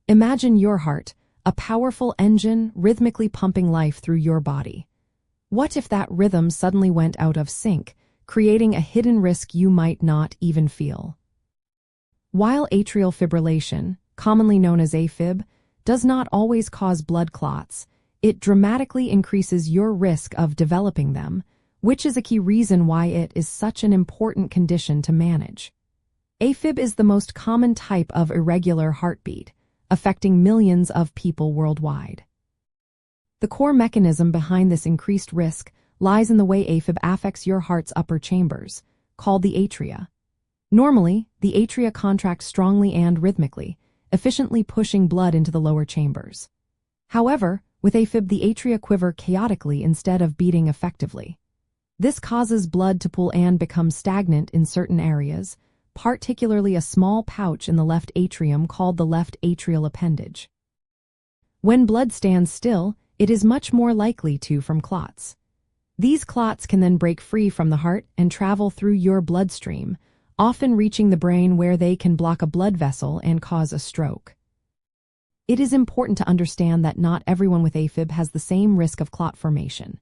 Imagine your heart, a powerful engine rhythmically pumping life through your body. What if that rhythm suddenly went out of sync, creating a hidden risk you might not even feel? While atrial fibrillation, commonly known as AFib, does not always cause blood clots, it dramatically increases your risk of developing them, which is a key reason why it is such an important condition to manage. AFib is the most common type of irregular heartbeat, affecting millions of people worldwide. The core mechanism behind this increased risk lies in the way AFib affects your heart's upper chambers, called the atria. Normally, the atria contract strongly and rhythmically, efficiently pushing blood into the lower chambers. However, with AFib, the atria quiver chaotically instead of beating effectively. This causes blood to pool and become stagnant in certain areas, particularly a small pouch in the left atrium called the left atrial appendage. When blood stands still, it is much more likely to form clots. These clots can then break free from the heart and travel through your bloodstream, often reaching the brain where they can block a blood vessel and cause a stroke. It is important to understand that not everyone with AFib has the same risk of clot formation.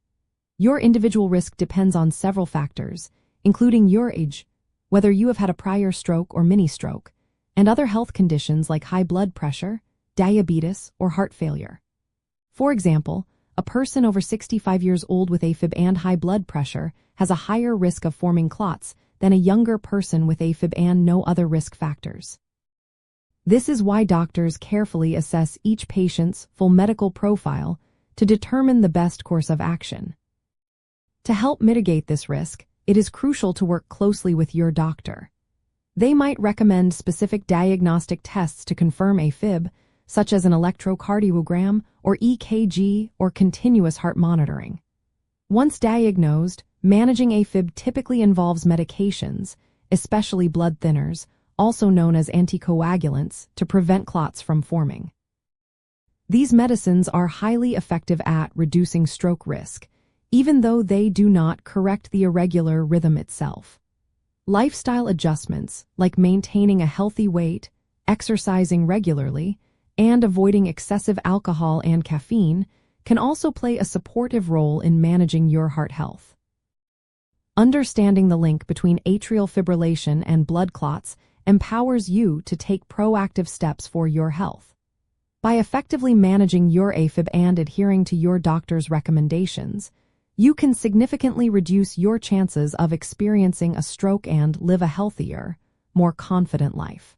Your individual risk depends on several factors, including your age, whether you have had a prior stroke or mini-stroke, and other health conditions like high blood pressure, diabetes, or heart failure. For example, a person over 65 years old with AFib and high blood pressure has a higher risk of forming clots than a younger person with AFib and no other risk factors. This is why doctors carefully assess each patient's full medical profile to determine the best course of action. To help mitigate this risk, it is crucial to work closely with your doctor. They might recommend specific diagnostic tests to confirm AFib, such as an electrocardiogram or EKG or continuous heart monitoring. Once diagnosed, managing AFib typically involves medications, especially blood thinners, also known as anticoagulants, to prevent clots from forming. These medicines are highly effective at reducing stroke risk, even though they do not correct the irregular rhythm itself. Lifestyle adjustments, like maintaining a healthy weight, exercising regularly, and avoiding excessive alcohol and caffeine, can also play a supportive role in managing your heart health. Understanding the link between atrial fibrillation and blood clots empowers you to take proactive steps for your health. By effectively managing your AFib and adhering to your doctor's recommendations, you can significantly reduce your chances of experiencing a stroke and live a healthier, more confident life.